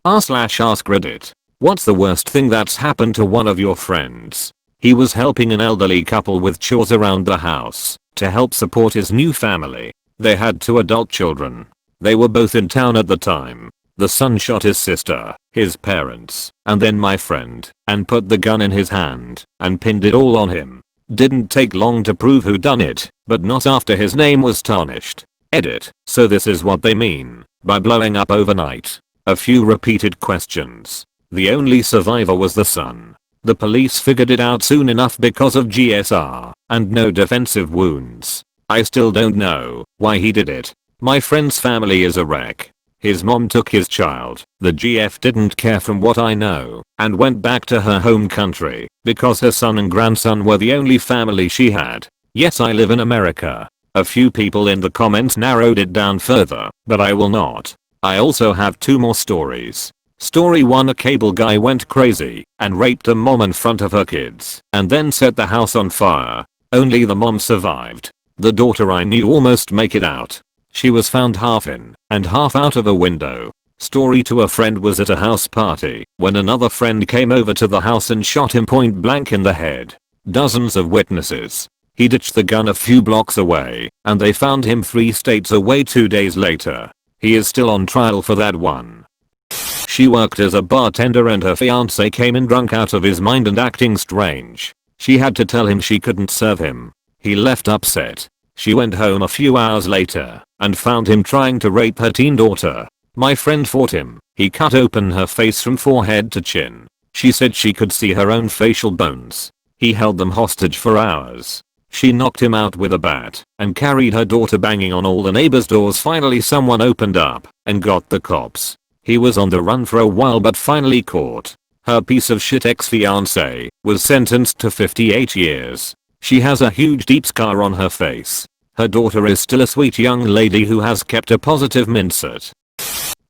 r/AskReddit. What's the worst thing that's happened to one of your friends? He was helping an elderly couple with chores around the house to help support his new family. They had 2 adult children. They were both in town at the time. The son shot his sister, his parents, and then my friend, and put the gun in his hand and pinned it all on him. Didn't take long to prove who done it, but not after his name was tarnished. Edit. So this is what they mean by blowing up overnight. A few repeated questions. The only survivor was the son. The police figured it out soon enough because of GSR and no defensive wounds. I still don't know why he did it. My friend's family is a wreck. His mom took his child, the GF didn't care from what I know, and went back to her home country because her son and grandson were the only family she had. Yes, I live in America. A few people in the comments narrowed it down further, but I will not. I also have 2 more stories. Story 1, a cable guy went crazy and raped a mom in front of her kids and then set the house on fire. Only the mom survived. The daughter I knew almost make it out. She was found half in and half out of a window. Story 2, a friend was at a house party when another friend came over to the house and shot him point blank in the head. Dozens of witnesses. He ditched the gun a few blocks away and they found him 3 states away 2 days later. He is still on trial for that one. She worked as a bartender and her fiance came in drunk out of his mind and acting strange. She had to tell him she couldn't serve him. He left upset. She went home a few hours later and found him trying to rape her teen daughter. My friend fought him. He cut open her face from forehead to chin. She said she could see her own facial bones. He held them hostage for hours. She knocked him out with a bat and carried her daughter banging on all the neighbors' doors. Finally someone opened up and got the cops. He was on the run for a while but finally caught. Her piece of shit ex-fiance was sentenced to 58 years. She has a huge deep scar on her face. Her daughter is still a sweet young lady who has kept a positive mindset.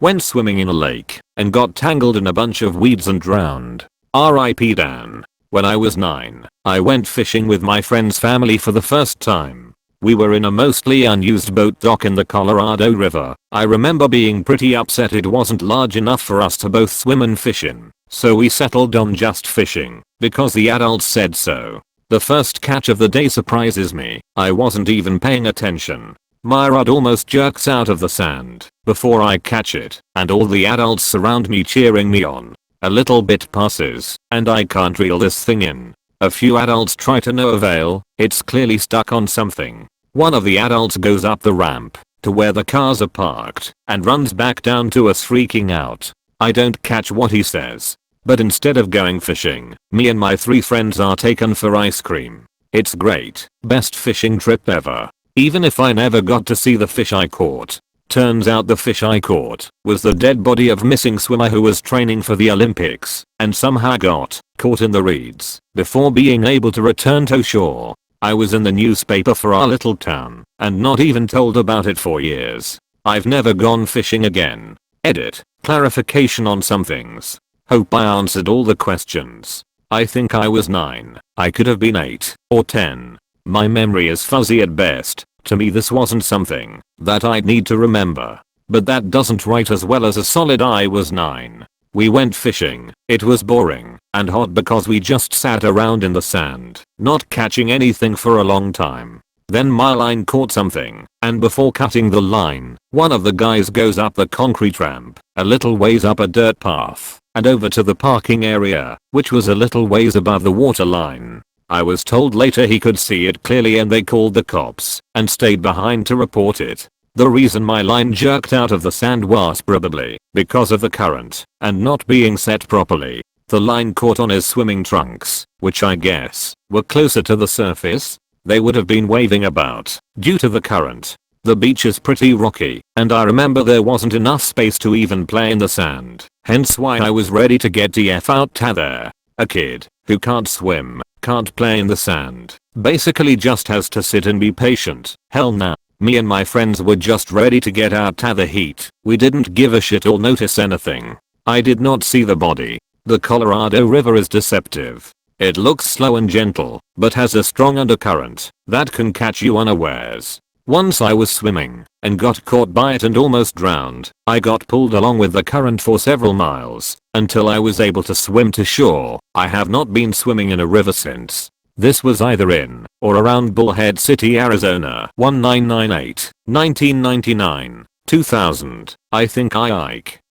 Went swimming in a lake and got tangled in a bunch of weeds and drowned. R.I.P. Dan. When I was 9, I went fishing with my friend's family for the first time. We were in a mostly unused boat dock in the Colorado River. I remember being pretty upset it wasn't large enough for us to both swim and fish in. So we settled on just fishing because the adults said so. The first catch of the day surprises me. I wasn't even paying attention. My rod almost jerks out of the sand before I catch it, and all the adults surround me cheering me on. A little bit passes, and I can't reel this thing in. A few adults try to no avail. It's clearly stuck on something. One of the adults goes up the ramp to where the cars are parked and runs back down to us freaking out. I don't catch what he says. But instead of going fishing, me and my 3 friends are taken for ice cream. It's great. Best fishing trip ever. Even if I never got to see the fish I caught. Turns out the fish I caught was the dead body of missing swimmer who was training for the Olympics and somehow got caught in the reeds before being able to return to shore. I was in the newspaper for our little town and not even told about it for years. I've never gone fishing again. Edit. Clarification on some things. Hope I answered all the questions. I think I was 9. I could have been 8 or 10. My memory is fuzzy at best. To me this wasn't something that I'd need to remember. But that doesn't write as well as a solid I was 9. We went fishing. It was boring and hot because we just sat around in the sand, not catching anything for a long time. Then my line caught something, and before cutting the line, one of the guys goes up the concrete ramp, a little ways up a dirt path, and over to the parking area, which was a little ways above the water line. I was told later he could see it clearly and they called the cops and stayed behind to report it. The reason my line jerked out of the sand was probably because of the current and not being set properly. The line caught on his swimming trunks, which I guess were closer to the surface. They would have been waving about due to the current. The beach is pretty rocky, and I remember there wasn't enough space to even play in the sand, hence why I was ready to get the F out there. A kid who can't swim, can't play in the sand, basically just has to sit and be patient. Hell nah. Me and my friends were just ready to get out to the heat. We didn't give a shit or notice anything. I did not see the body. The Colorado River is deceptive. It looks slow and gentle, but has a strong undercurrent that can catch you unawares. Once I was swimming and got caught by it and almost drowned. I got pulled along with the current for several miles until I was able to swim to shore. I have not been swimming in a river since. This was either in or around Bullhead City, Arizona. 1998, 1999, 2000. I think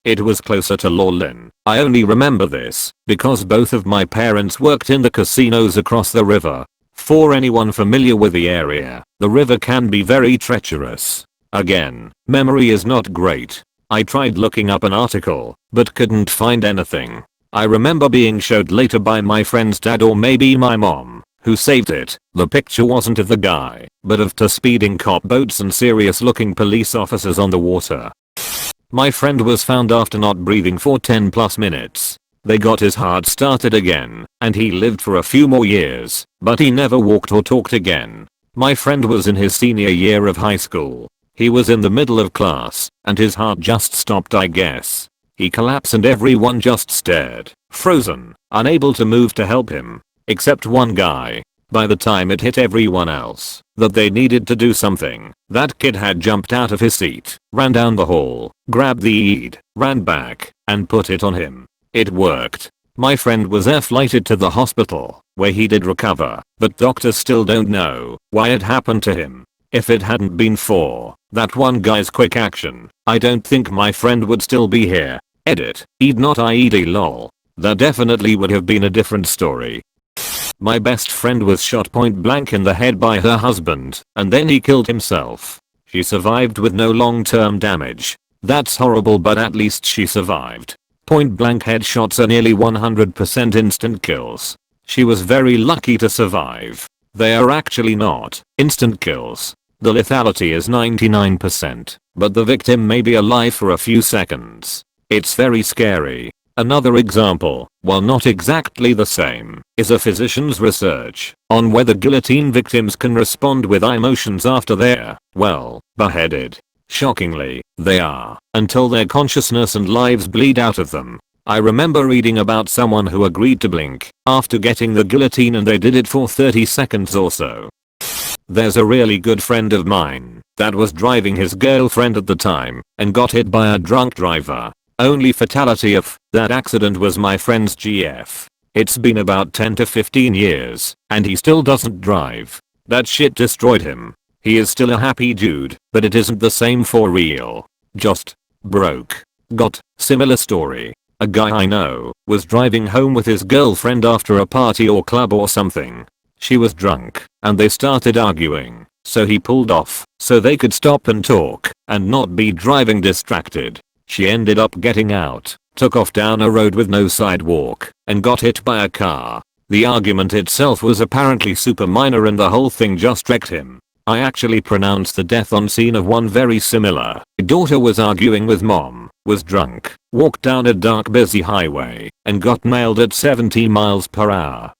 it was closer to Lawlin. I only remember this because both of my parents worked in the casinos across the river. For anyone familiar with the area, the river can be very treacherous. Again, memory is not great. I tried looking up an article, but couldn't find anything. I remember being showed later by my friend's dad or maybe my mom, who saved it. The picture wasn't of the guy, but of two speeding cop boats and serious looking police officers on the water. My friend was found after not breathing for 10 plus minutes. They got his heart started again, and he lived for a few more years, but he never walked or talked again. My friend was in his senior year of high school. He was in the middle of class, and his heart just stopped, I guess. He collapsed and everyone just stared, frozen, unable to move to help him, except one guy. By the time it hit everyone else that they needed to do something, that kid had jumped out of his seat, ran down the hall, grabbed the aid, ran back, and put it on him. It worked. My friend was airflighted to the hospital, where he did recover, but doctors still don't know why it happened to him. If it hadn't been for that one guy's quick action, I don't think my friend would still be here. Edit. Ed not IED lol. That definitely would have been a different story. My best friend was shot point blank in the head by her husband, and then he killed himself. She survived with no long-term damage. That's horrible, but at least she survived. Point blank headshots are nearly 100% instant kills. She was very lucky to survive. They are actually not instant kills. The lethality is 99%, but the victim may be alive for a few seconds. It's very scary. Another example, while not exactly the same, is a physician's research on whether guillotine victims can respond with emotions after they're, well, beheaded. Shockingly, they are, until their consciousness and lives bleed out of them. I remember reading about someone who agreed to blink after getting the guillotine, and they did it for 30 seconds or so. There's a really good friend of mine that was driving his girlfriend at the time and got hit by a drunk driver. Only fatality of that accident was my friend's GF. It's been about 10 to 15 years, and he still doesn't drive. That shit destroyed him. He is still a happy dude, but it isn't the same for real. Just broke. Got similar story. A guy I know was driving home with his girlfriend after a party or club or something. She was drunk, and they started arguing, so he pulled off so they could stop and talk and not be driving distracted. She ended up getting out, took off down a road with no sidewalk, and got hit by a car. The argument itself was apparently super minor and the whole thing just wrecked him. I actually pronounced the death on scene of one very similar. Daughter was arguing with mom, was drunk, walked down a dark busy highway, and got nailed at 70 miles per hour.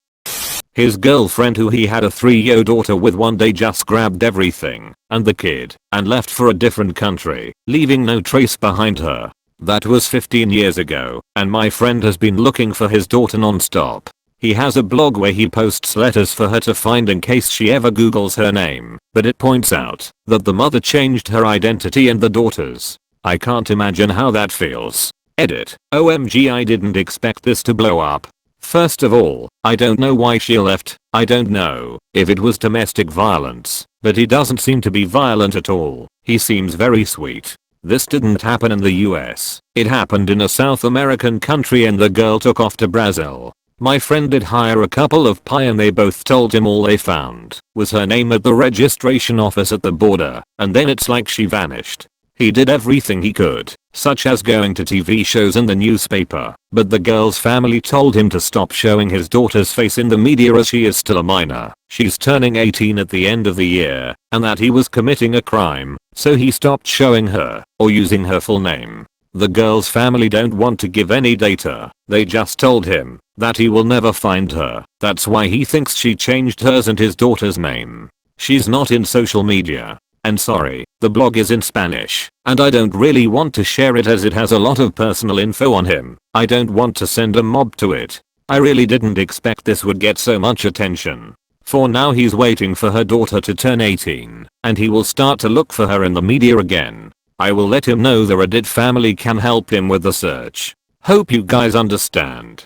His girlfriend, who he had a 3-year daughter with, one day just grabbed everything and the kid and left for a different country, leaving no trace behind her. That was 15 years ago, and my friend has been looking for his daughter non-stop. He has a blog where he posts letters for her to find in case she ever googles her name, but it points out that the mother changed her identity and the daughter's. I can't imagine how that feels. Edit. OMG, I didn't expect this to blow up. First of all, I don't know why she left. I don't know if it was domestic violence, but he doesn't seem to be violent at all. He seems very sweet. This didn't happen in the US. It happened in a South American country, and the girl took off to Brazil. My friend did hire a couple of pie, and they both told him all they found was her name at the registration office at the border, and then it's like she vanished. He did everything he could, such as going to TV shows and the newspaper, but the girl's family told him to stop showing his daughter's face in the media as she is still a minor. She's turning 18 at the end of the year, and that he was committing a crime, so he stopped showing her or using her full name. The girl's family don't want to give any data. They just told him that he will never find her. That's why he thinks she changed hers and his daughter's name. She's not in social media. And sorry, the blog is in Spanish, and I don't really want to share it as it has a lot of personal info on him. I don't want to send a mob to it. I really didn't expect this would get so much attention. For now he's waiting for her daughter to turn 18 and he will start to look for her in the media again. I will let him know the Reddit family can help him with the search. Hope you guys understand.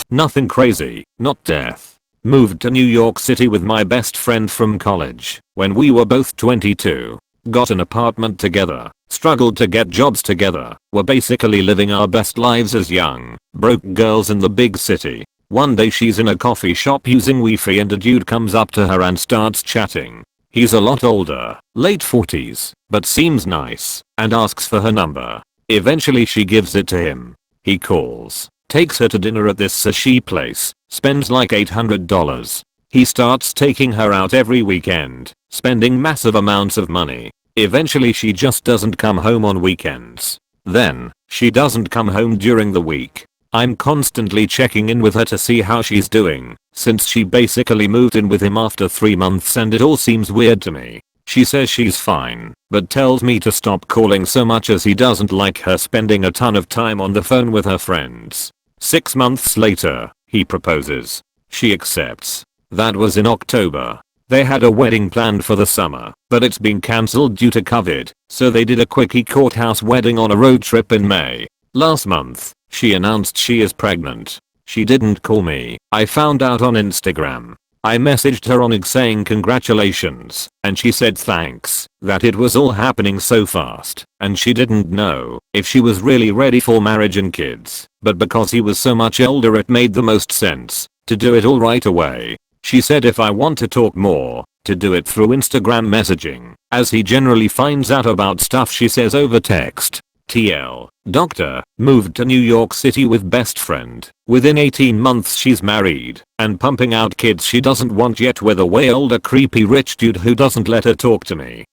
Nothing crazy, not death. Moved to New York City with my best friend from college when we were both 22. Got an apartment together, struggled to get jobs together, were basically living our best lives as young, broke girls in the big city. One day she's in a coffee shop using Wi-Fi and a dude comes up to her and starts chatting. He's a lot older, late 40s, but seems nice, and asks for her number. Eventually she gives it to him. He calls, takes her to dinner at this sushi place, spends like $800. He starts taking her out every weekend, spending massive amounts of money. Eventually she just doesn't come home on weekends. Then, she doesn't come home during the week. I'm constantly checking in with her to see how she's doing, since she basically moved in with him after 3 months and it all seems weird to me. She says she's fine, but tells me to stop calling so much as he doesn't like her spending a ton of time on the phone with her friends. 6 months later, he proposes. She accepts. That was in October. They had a wedding planned for the summer, but it's been cancelled due to COVID, so they did a quickie courthouse wedding on a road trip in May. Last month, she announced she is pregnant. She didn't call me. I found out on Instagram. I messaged her on X saying congratulations, and she said thanks, that it was all happening so fast, and she didn't know if she was really ready for marriage and kids, but because he was so much older it made the most sense to do it all right away. She said if I want to talk more, to do it through Instagram messaging, as he generally finds out about stuff she says over text. TL. Doctor, moved to New York City with best friend. Within 18 months she's married and pumping out kids she doesn't want yet with a way older creepy rich dude who doesn't let her talk to me.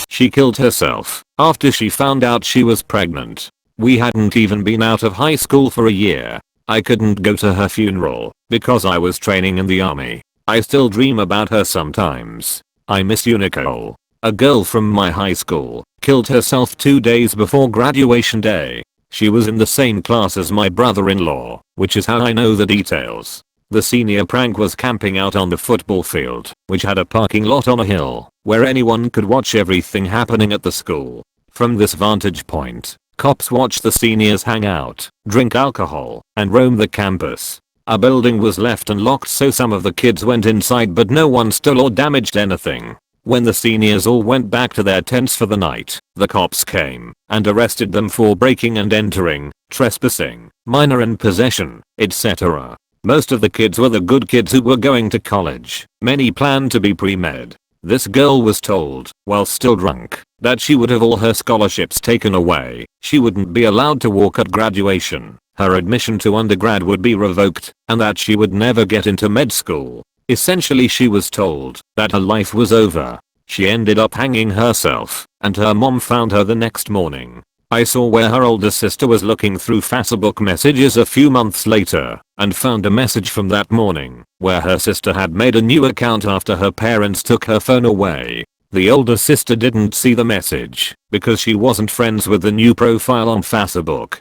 She killed herself after she found out she was pregnant. We hadn't even been out of high school for a year. I couldn't go to her funeral because I was training in the army. I still dream about her sometimes. I miss you, Nicole. A girl from my high school killed herself 2 days before graduation day. She was in the same class as my brother-in-law, which is how I know the details. The senior prank was camping out on the football field, which had a parking lot on a hill, where anyone could watch everything happening at the school. From this vantage point, cops watch the seniors hang out, drink alcohol, and roam the campus. A building was left unlocked so some of the kids went inside but no one stole or damaged anything. When the seniors all went back to their tents for the night, the cops came and arrested them for breaking and entering, trespassing, minor in possession, etc. Most of the kids were the good kids who were going to college. Many planned to be pre-med. This girl was told, while still drunk, that she would have all her scholarships taken away. She wouldn't be allowed to walk at graduation. Her admission to undergrad would be revoked, and that she would never get into med school. Essentially she was told that her life was over. She ended up hanging herself, and her mom found her the next morning. I saw where her older sister was looking through Facebook messages a few months later, and found a message from that morning, where her sister had made a new account after her parents took her phone away. The older sister didn't see the message, because she wasn't friends with the new profile on Facebook.